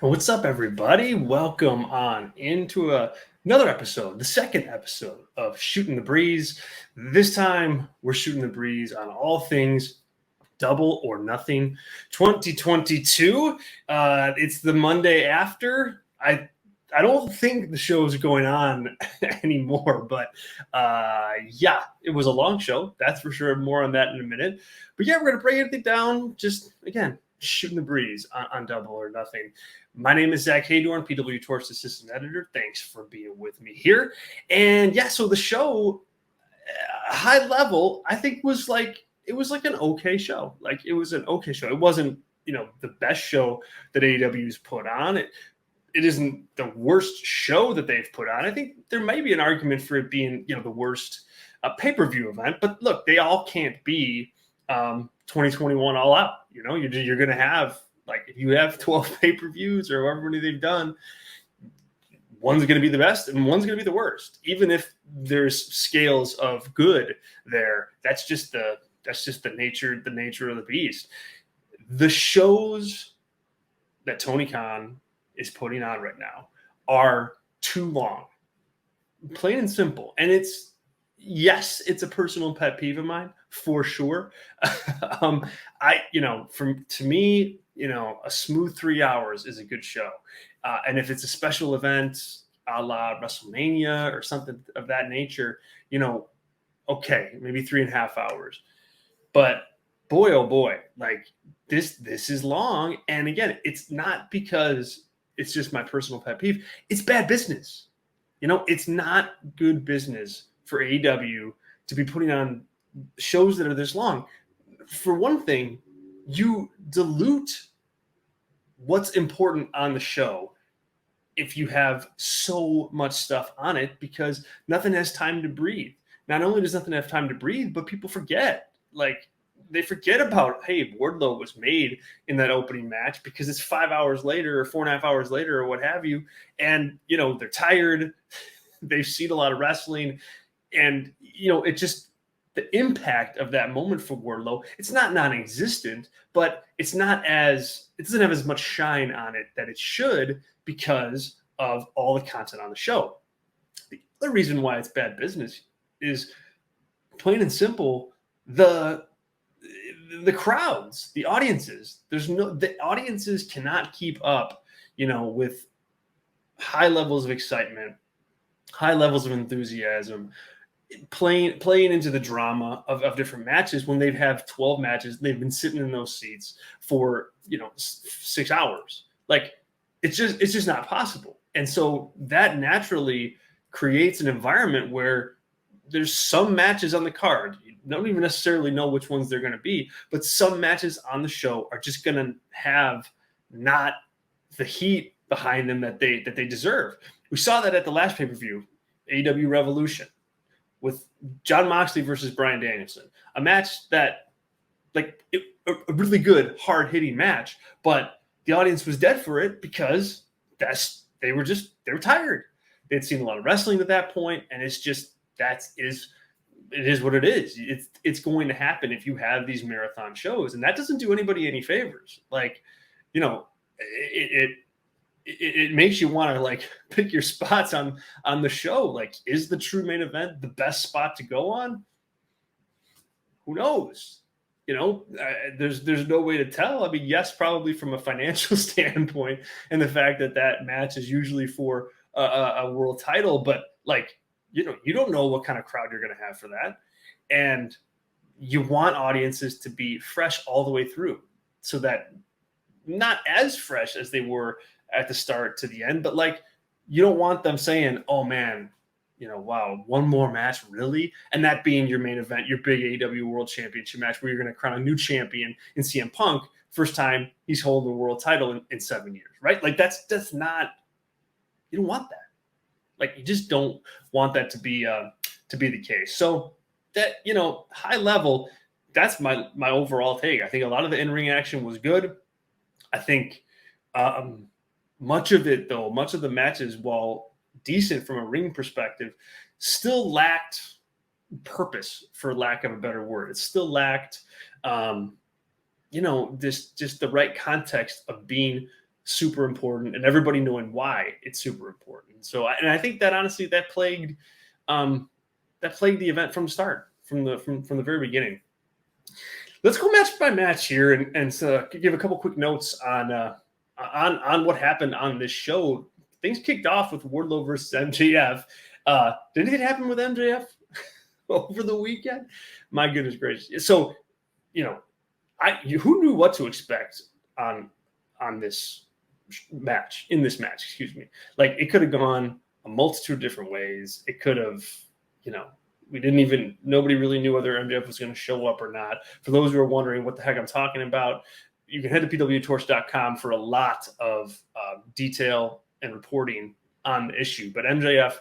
What's up, everybody? Welcome on into another episode, the second episode of Shooting the Breeze. This time, we're shooting the breeze on all things Double or Nothing 2022. It's the Monday after. I don't think the show is going on anymore, but yeah, it was a long show. That's for sure. More on that in a minute. But yeah, we're going to break everything down. Just, again, shooting the breeze on Double or Nothing. My name is Zack Heydorn, PWTorch Assistant Editor. Thanks for being with me here. And yeah, so the show, high level, I think was like, it was like an okay show. Like it was an okay show. It wasn't, the best show that AEW's put on. It isn't the worst show that they've put on. I think there may be an argument for it being, the worst pay-per-view event. But look, they all can't be 2021 all out. You're going to have, like, if you have 12 pay-per-views or however many they've done, one's going to be the best and one's going to be the worst. Even if there's scales of good there, that's just the nature of the beast. The shows that Tony Khan is putting on right now are too long, plain and simple. And it's a personal pet peeve of mine for sure. To me, a smooth 3 hours is a good show. And if it's a special event a la WrestleMania or something of that nature, okay, maybe 3.5 hours. But boy, oh boy, like this is long. And again, it's not because it's just my personal pet peeve. It's bad business. It's not good business for AEW to be putting on shows that are this long. For one thing, you dilute what's important on the show if you have so much stuff on it, because nothing has time to breathe. Not only does nothing have time to breathe, but people forget. Like, they forget about, hey, Wardlow was made in that opening match because it's 5 hours later or 4.5 hours later or what have you. And, they're tired. They've seen a lot of wrestling. And, it just, the impact of that moment for Wardlow, it's not non-existent, but it doesn't have as much shine on it that it should because of all the content on the show. The other reason why it's bad business is plain and simple, the crowds, the audiences. The audiences cannot keep up, with high levels of excitement, high levels of enthusiasm, playing into the drama of different matches when they have 12 matches. They've been sitting in those seats for 6 hours. Like, it's just not possible. And so that naturally creates an environment where there's some matches on the card. You don't even necessarily know which ones they're going to be, but some matches on the show are just going to have not the heat behind them that they deserve. We saw that at the last pay-per-view, AEW Revolution, with Jon Moxley versus Bryan Danielson, a match that, a really good, hard-hitting match, but the audience was dead for it because they were tired. They'd seen a lot of wrestling at that point, and it's just it is what it is. It's going to happen if you have these marathon shows, and that doesn't do anybody any favors. Like, it makes you want to pick your spots on the show. Like, is the true main event the best spot to go on? Who knows? There's no way to tell. I mean, yes, probably from a financial standpoint, and the fact that match is usually for a world title, but you don't know what kind of crowd you're going to have for that. And you want audiences to be fresh all the way through, so that not as fresh as they were at the start to the end, but you don't want them saying, oh man, wow, one more match, really? And that being your main event, your big AEW World Championship match where you're going to crown a new champion in CM Punk, first time he's holding the world title in 7 years, right? That's not, you don't want that. You just don't want that to be the case. So that, high level, that's my overall take. I think a lot of the in-ring action was good. I think much of the matches, while decent from a ring perspective, still lacked purpose, for lack of a better word. It still lacked, just the right context of being super important, and everybody knowing why it's super important. So, I think that honestly that plagued the event from the start, from the very beginning. Let's go match by match here, and give a couple quick notes on what happened on this show. Things kicked off with Wardlow versus MJF. Did anything happen with MJF over the weekend? My goodness gracious! So, who knew what to expect on this match? In this match, excuse me. Like, it could have gone a multitude of different ways. It could have, nobody really knew whether MJF was going to show up or not. For those who are wondering what the heck I'm talking about, you can head to PWTorch.com for a lot of detail and reporting on the issue. But MJF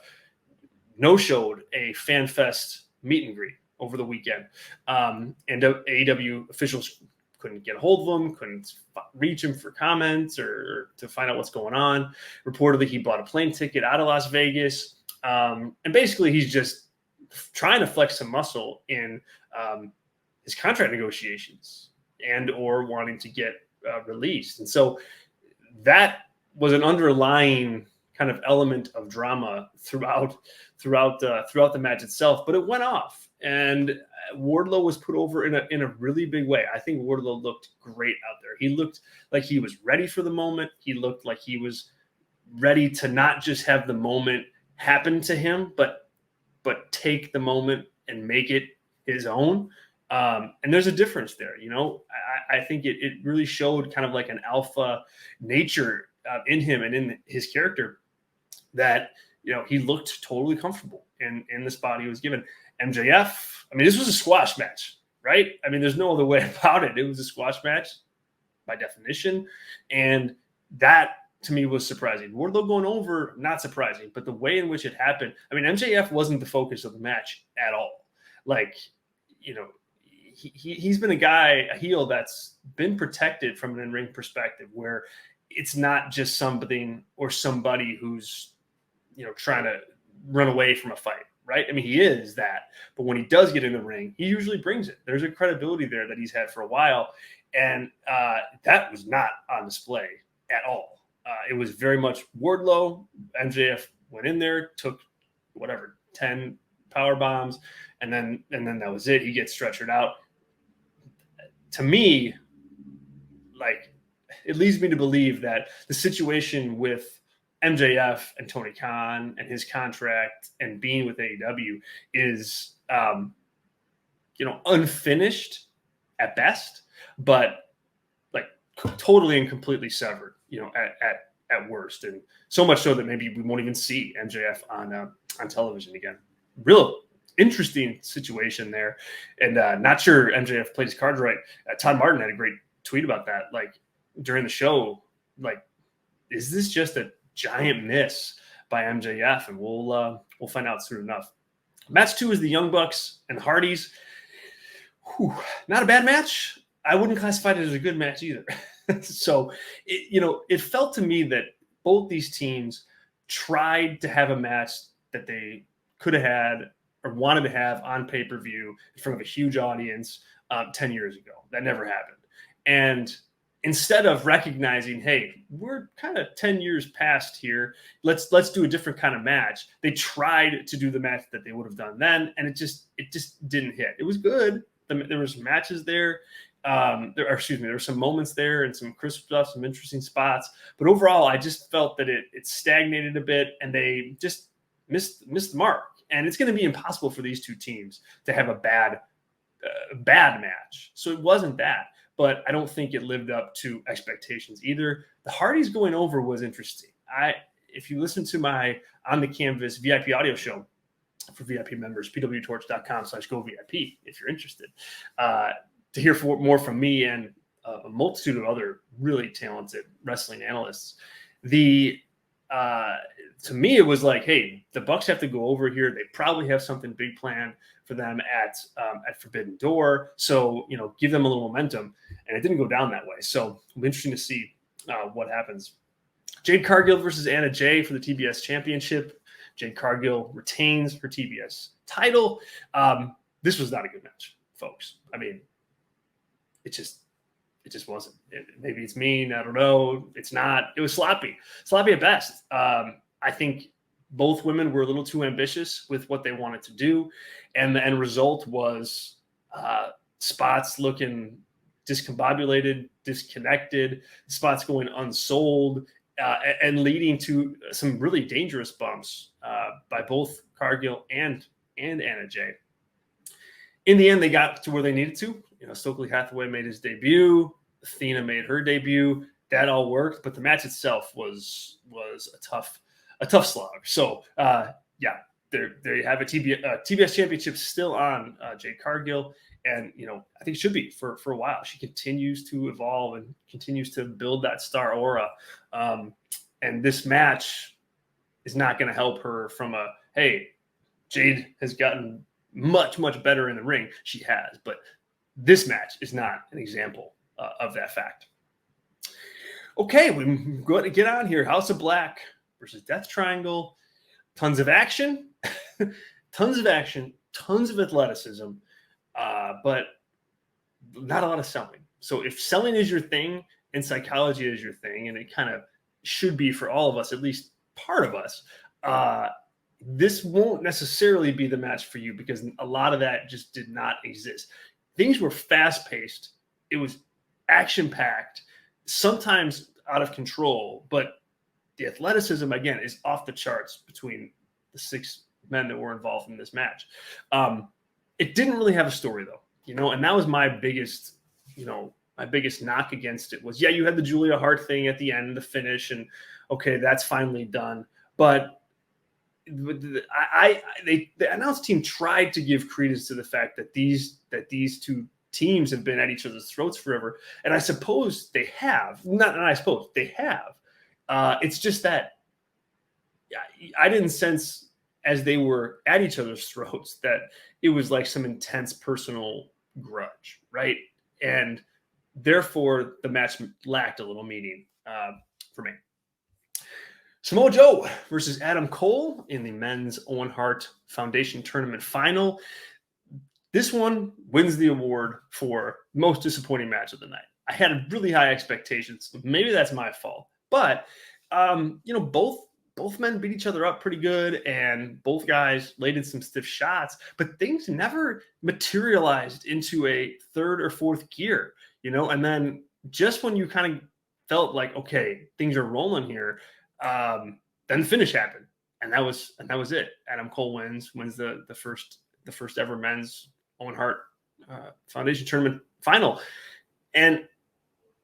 no-showed a Fan Fest meet and greet over the weekend. And AEW officials couldn't get a hold of him, couldn't reach him for comments or to find out what's going on. Reportedly, he bought a plane ticket out of Las Vegas. And basically, he's just trying to flex some muscle in his contract negotiations and or wanting to get released. And so that was an underlying kind of element of drama throughout the match itself, but it went off, and Wardlow was put over in a really big way. I think Wardlow looked great out there. He looked like he was ready for the moment. He looked like he was ready to not just have the moment happen to him, but take the moment and make it his own. And there's a difference there. I think it really showed kind of like an alpha nature in him and in his character that, he looked totally comfortable in the spot he was given. MJF, this was a squash match, right? There's no other way about it. It was a squash match by definition. And that to me was surprising. Wardlow going over, not surprising, but the way in which it happened. MJF wasn't the focus of the match at all. Like, he's been a heel that's been protected from an in-ring perspective, where it's not just something or somebody who's, trying to run away from a fight, right? He is that, but when he does get in the ring, he usually brings it. There's a credibility there that he's had for a while, and that was not on display at all. It was very much Wardlow. MJF went in there, took 10 power bombs, and then that was it. He gets stretchered out. To me, like, it leads me to believe that the situation with MJF and Tony Khan and his contract and being with AEW is, unfinished at best, but like totally and completely severed, at worst. And so much so that maybe we won't even see MJF on television again. Real interesting situation there. And not sure MJF played his cards right. Todd Martin had a great tweet about that. Like, during the show, like, is this just a giant miss by MJF? And we'll find out soon enough. Match 2 is the Young Bucks and Hardys. Not a bad match. I wouldn't classify it as a good match either. So, it felt to me that both these teams tried to have a match that they could have had or wanted to have on pay-per-view in front of a huge audience 10 years ago. That never happened. And instead of recognizing, hey, we're kind of 10 years past here, let's do a different kind of match, they tried to do the match that they would have done then, and it just didn't hit. It was good. There were some matches there. There were some moments there and some crisp stuff, some interesting spots. But overall, I just felt that it stagnated a bit, and they just missed the mark. And it's going to be impossible for these two teams to have a bad match. So it wasn't that. But I don't think it lived up to expectations either. The Hardys going over was interesting. If you listen to my On the Canvas VIP audio show for VIP members, pwtorch.com/govip, if you're interested, to hear more from me and a multitude of other really talented wrestling analysts, to me, it was like, hey, the Bucks have to go over here. They probably have something big planned for them at Forbidden Door. So, give them a little momentum. And it didn't go down that way. So it'll be interesting to see what happens. Jade Cargill versus Anna Jay for the TBS Championship. Jade Cargill retains her TBS title. This was not a good match, folks. It It just wasn't. Maybe it's mean. I don't know. It's not. It was sloppy at best. I think both women were a little too ambitious with what they wanted to do, and the end result was spots looking discombobulated, disconnected, spots going unsold, and leading to some really dangerous bumps by both Cargill and Anna Jay. In the end, they got to where they needed to. Stokely Hathaway made his debut. Athena made her debut. That all worked, but the match itself was a tough slog. So, there you have it. TBS Championship still on Jade Cargill, and I think it should be for a while. She continues to evolve and continues to build that star aura. And this match is not going to help her from hey, Jade has gotten much better in the ring. She has, but this match is not an example of that fact. Okay, we go to get on here. House of Black versus Death Triangle. Tons of action, tons of athleticism, but not a lot of selling. So if selling is your thing and psychology is your thing, and it kind of should be for all of us, at least part of us, this won't necessarily be the match for you, because a lot of that just did not exist. Things were fast-paced. It was action-packed, sometimes out of control, but the athleticism, again, is off the charts between the 6 men that were involved in this match. It didn't really have a story, though, and that was my biggest knock against it was, you had the Julia Hart thing at the end, the finish, and okay, that's finally done. But the announce team tried to give credence to the fact that these two teams have been at each other's throats forever, and I suppose they have. They have. It's just that I didn't sense, as they were at each other's throats, that it was like some intense personal grudge, right? And therefore, the match lacked a little meaning for me. Samoa Joe versus Adam Cole in the men's Owen Hart Foundation Tournament final. This one wins the award for most disappointing match of the night. I had really high expectations. Maybe that's my fault. But, both men beat each other up pretty good, and both guys laid in some stiff shots, but things never materialized into a third or fourth gear, and then just when you kind of felt like, okay, things are rolling here, then the finish happened, and that was it. Adam Cole wins the first ever men's Owen Hart Foundation Tournament final. And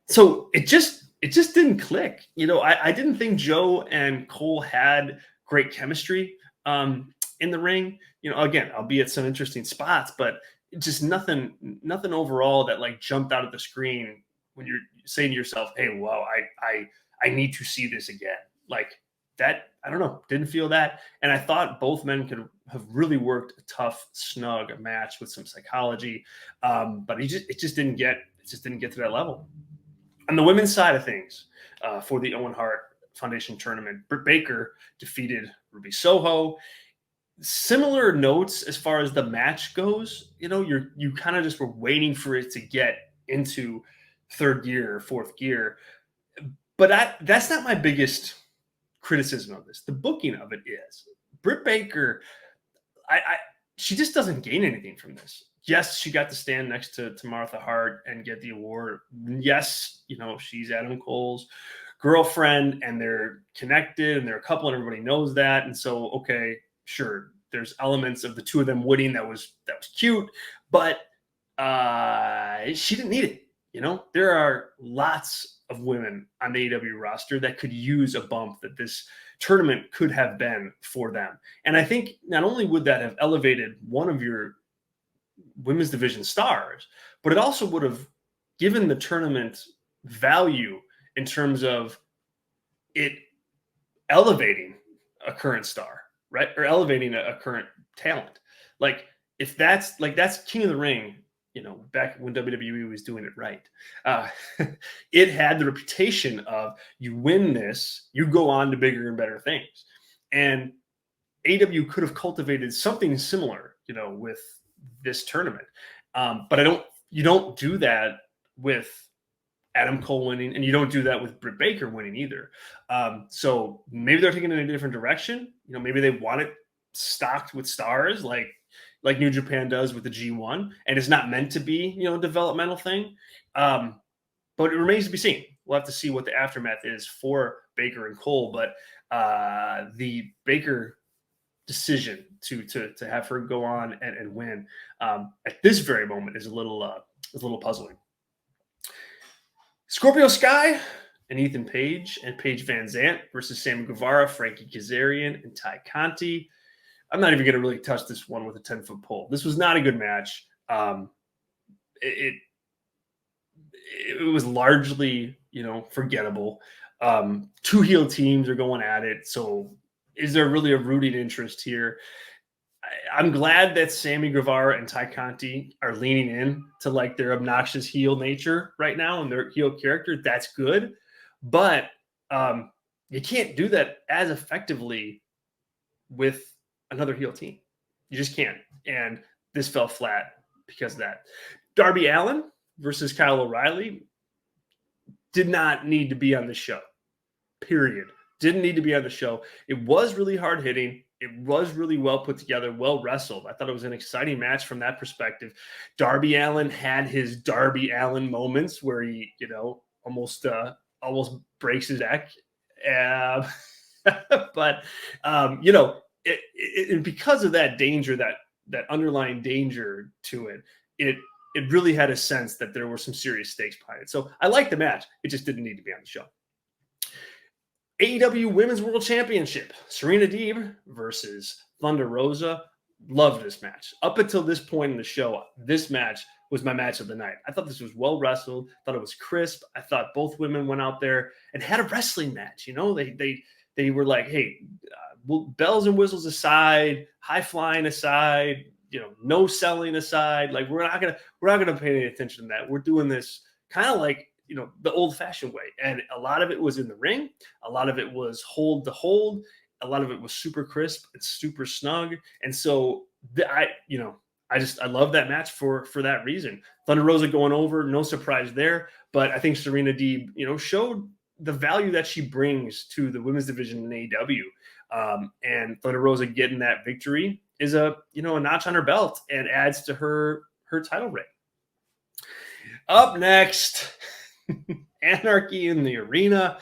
so it just didn't click. I didn't think Joe and Cole had great chemistry in the ring. Again, albeit some interesting spots, but just nothing overall that like jumped out of the screen when you're saying to yourself, hey, wow, I need to see this again. Like that, I don't know, didn't feel that. And I thought both men could have really worked a tough, snug match with some psychology. But it just didn't get to that level. On the women's side of things, for the Owen Hart Foundation Tournament, Britt Baker defeated Ruby Soho. Similar notes as far as the match goes. You kind of just were waiting for it to get into third gear or fourth gear. But that's not my biggest criticism of this. The booking of it is. Britt Baker, she just doesn't gain anything from this. Yes, she got to stand next to Martha Hart and get the award. Yes, she's Adam Cole's girlfriend, and they're connected, and they're a couple, and everybody knows that. And so, okay, sure, there's elements of the two of them winning that was cute, but she didn't need it. There are lots of women on the AEW roster that could use a bump that this tournament could have been for them. And I think not only would that have elevated one of your women's division stars, but it also would have given the tournament value in terms of it elevating a current star, right? Or elevating a current talent. Like if that's King of the Ring, back when WWE was doing it right. It had the reputation of, you win this, you go on to bigger and better things. And AEW could have cultivated something similar, with this tournament. But you don't do that with Adam Cole winning, and you don't do that with Britt Baker winning either. So maybe they're taking it in a different direction. Maybe they want it stocked with stars like New Japan does with the G1, and it's not meant to be, a developmental thing. But it remains to be seen. We'll have to see what the aftermath is for Baker and Cole. But the Baker decision to have her go on and win at this very moment is a little puzzling. Scorpio Sky and Ethan Page and Paige Van Zant versus Sammy Guevara, Frankie Kazarian, and Ty Conti. I'm not even going to really touch this one with a 10-foot pole. This was not a good match. It was largely, forgettable. Two heel teams are going at it. So is there really a rooting interest here? I'm glad that Sammy Guevara and Ty Conti are leaning in to like their obnoxious heel nature right now and their heel character. That's good. But you can't do that as effectively with another heel team. You just can't. And this fell flat because of that. Darby Allin versus Kyle O'Reilly did not need to be on the show. Period. Didn't need to be on the show. It was really hard hitting. It was really well put together, well wrestled. I thought it was an exciting match from that perspective. Darby Allin had his Darby Allin moments where he, almost breaks his neck. But, and because of that danger, that underlying danger to it, it really had a sense that there were some serious stakes behind it. So I liked the match. It just didn't need to be on the show. AEW Women's World Championship, Serena Deeb versus Thunder Rosa. Loved this match. Up until this point in the show, this match was my match of the night. I thought this was well wrestled. Thought it was crisp. I thought both women went out there and had a wrestling match. They were like, hey, bells and whistles aside, high flying aside, no selling aside. Like we're not gonna pay any attention to that. We're doing this kind of like, the old fashioned way. And a lot of it was in the ring. A lot of it was hold to hold. A lot of it was super crisp and super snug. And so I love that match for that reason. Thunder Rosa going over, no surprise there. But I think Serena Deeb, showed the value that she brings to the women's division in AEW. And Thunder Rosa getting that victory is a notch on her belt and adds to her title reign. Up next, Anarchy in the Arena.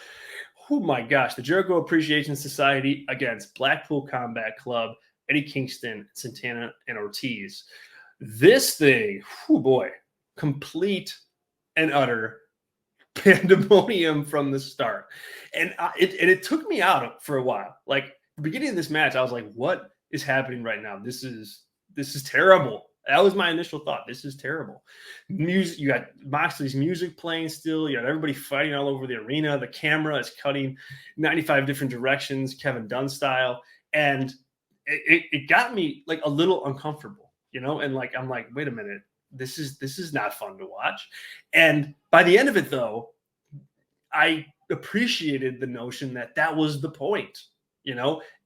Oh my gosh, the Jericho Appreciation Society against Blackpool Combat Club, Eddie Kingston, Santana, and Ortiz. This thing, oh boy, complete and utter pandemonium from the start. And it took me out for a while. Like the beginning of this match, I was like, what is happening right now? This is terrible. That was my initial thought. This is terrible. Music, you got Moxley's music playing still. You got everybody fighting all over the arena. The camera is cutting 95 different directions, Kevin Dunn style. And it got me like a little uncomfortable, and like, I'm like, wait a minute, this is not fun to watch. And by the end of it though, I appreciated the notion that was the point,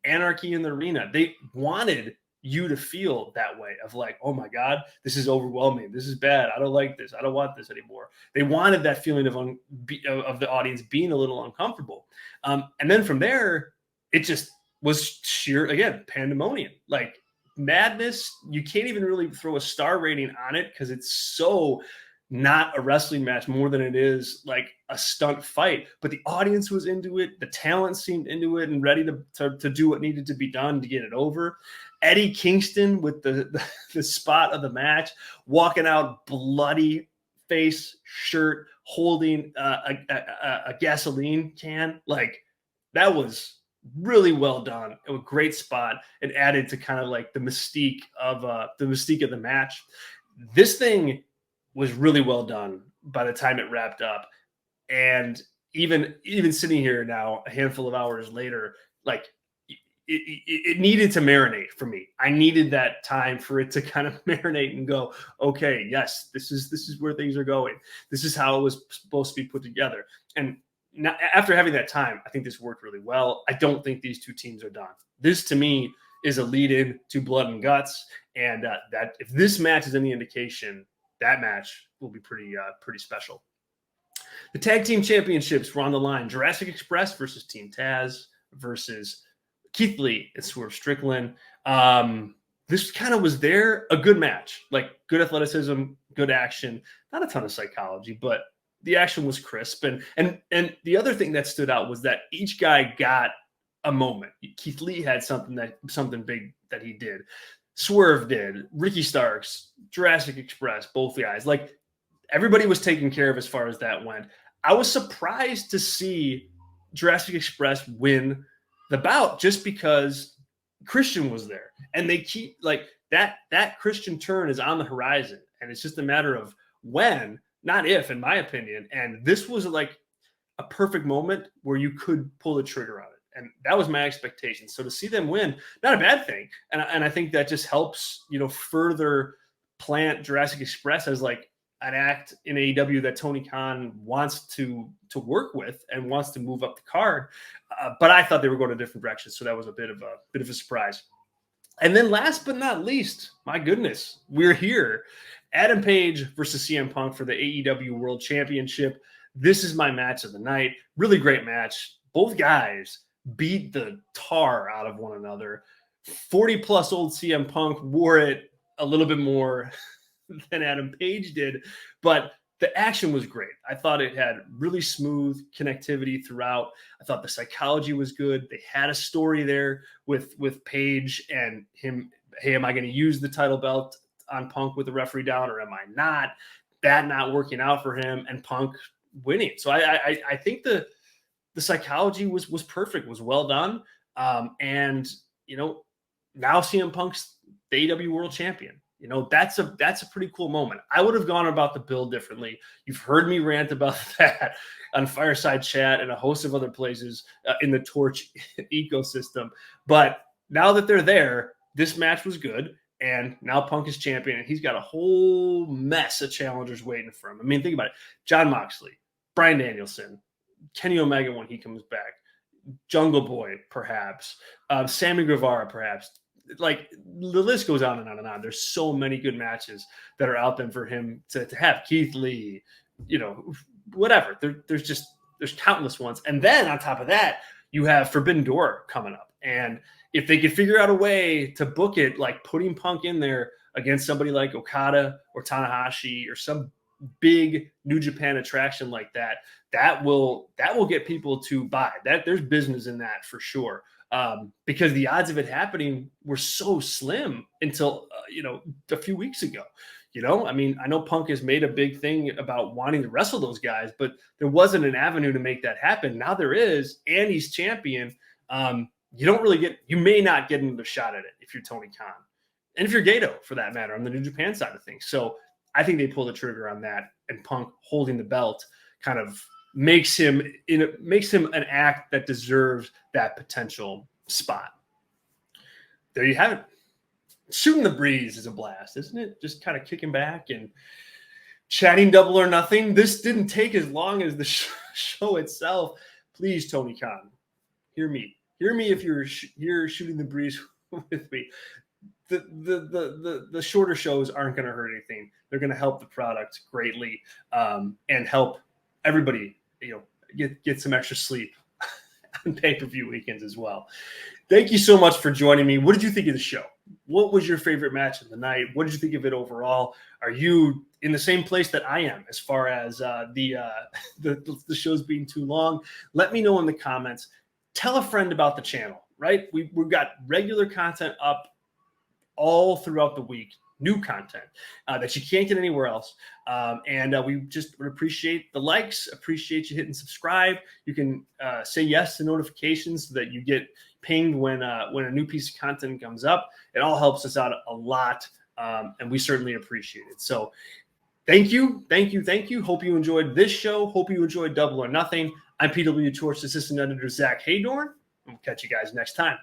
Anarchy in the Arena. They wanted you to feel that way of like, oh my God, this is overwhelming. This is bad. I don't like this. I don't want this anymore. They wanted that feeling of the audience being a little uncomfortable. And then from there, it just was sheer, again, pandemonium, like madness. You can't even really throw a star rating on it because it's so not a wrestling match more than it is like a stunt fight. But the audience was into it. The talent seemed into it and ready to do what needed to be done to get it over. Eddie Kingston with the spot of the match, walking out bloody face, shirt, holding a gasoline can. Like that was really well done. It was a great spot. It added to kind of like the mystique of the match. This thing was really well done by the time it wrapped up. And even sitting here now, a handful of hours later, like it needed to marinate for me. I needed that time for it to kind of marinate and go, okay, yes, this is where things are going. This is how it was supposed to be put together. And now, after having that time, I think this worked really well. I don't think these two teams are done. This to me is a lead in to Blood and Guts. And that if this match is any indication, that match will be pretty special. The tag team championships were on the line. Jurassic Express versus Team Taz versus Keith Lee and Swerve Strickland. This kind of was a good match, like good athleticism, good action, not a ton of psychology, but the action was crisp. And the other thing that stood out was that each guy got a moment. Keith Lee had something big that he did. Swerve did. Ricky Starks, Jurassic Express, both guys. Like, everybody was taken care of as far as that went. I was surprised to see Jurassic Express win the bout just because Christian was there. And they keep that Christian turn is on the horizon. And it's just a matter of when, not if, in my opinion. And this was like a perfect moment where you could pull the trigger on it. And that was my expectation. So to see them win, not a bad thing. And I think that just helps, further plant Jurassic Express as like an act in AEW that Tony Khan wants to work with and wants to move up the card. But I thought they were going a different direction. So that was a bit of a surprise. And then last but not least, my goodness, we're here. Adam Page versus CM Punk for the AEW World Championship. This is my match of the night. Really great match. Both guys beat the tar out of one another. 40-plus old CM Punk wore it a little bit more than Adam Page did, but the action was great. I thought it had really smooth connectivity throughout. I thought the psychology was good. They had a story there with Page and him. Hey, am I going to use the title belt on Punk with the referee down, or am I not? That not working out for him, and Punk winning. So I think the psychology was perfect, was well done. And now CM Punk's the AEW World Champion. That's a pretty cool moment. I would have gone about the build differently. You've heard me rant about that on Fireside Chat and a host of other places in the Torch ecosystem. But now that they're there, this match was good. And now Punk is champion, and he's got a whole mess of challengers waiting for him. I mean, think about it. John Moxley, Bryan Danielson, Kenny Omega when he comes back, Jungle Boy, perhaps, Sammy Guevara, perhaps. Like, the list goes on and on and on. There's so many good matches that are out there for him to have. Keith Lee, whatever. There's countless ones. And then on top of that, you have Forbidden Door coming up. And if they could figure out a way to book it, like putting Punk in there against somebody like Okada or Tanahashi or some big New Japan attraction like that, that will get people to buy. That there's business in that for sure. Because the odds of it happening were so slim until a few weeks ago. I mean, I know Punk has made a big thing about wanting to wrestle those guys, but there wasn't an avenue to make that happen. Now there is, and he's champion. You may not get another shot at it if you're Tony Khan, and if you're Gato for that matter on the New Japan side of things. So I think they pull the trigger on that, and Punk holding the belt kind of makes him an act that deserves that potential spot. There you have it. Shooting the Breeze is a blast, isn't it? Just kind of kicking back and chatting Double or Nothing. This didn't take as long as the show itself. Please, Tony Khan, hear me. Hear me if you're shooting the breeze with me. The shorter shows aren't going to hurt anything. They're going to help the product greatly, and help everybody, get some extra sleep on pay-per-view weekends as well. Thank you so much for joining me. What did you think of the show? What was your favorite match of the night? What did you think of it overall? Are you in the same place that I am as far as the shows being too long? Let me know in the comments. Tell a friend about the channel, right? We've got regular content up all throughout the week, new content that you can't get anywhere else. And we just would appreciate the likes, appreciate you hitting subscribe. You can say yes to notifications so that you get pinged when a new piece of content comes up. It all helps us out a lot, and we certainly appreciate it. So thank you. Hope you enjoyed this show. Hope you enjoyed Double or Nothing. I'm PWTorch Assistant Editor Zack Heydorn. We'll catch you guys next time.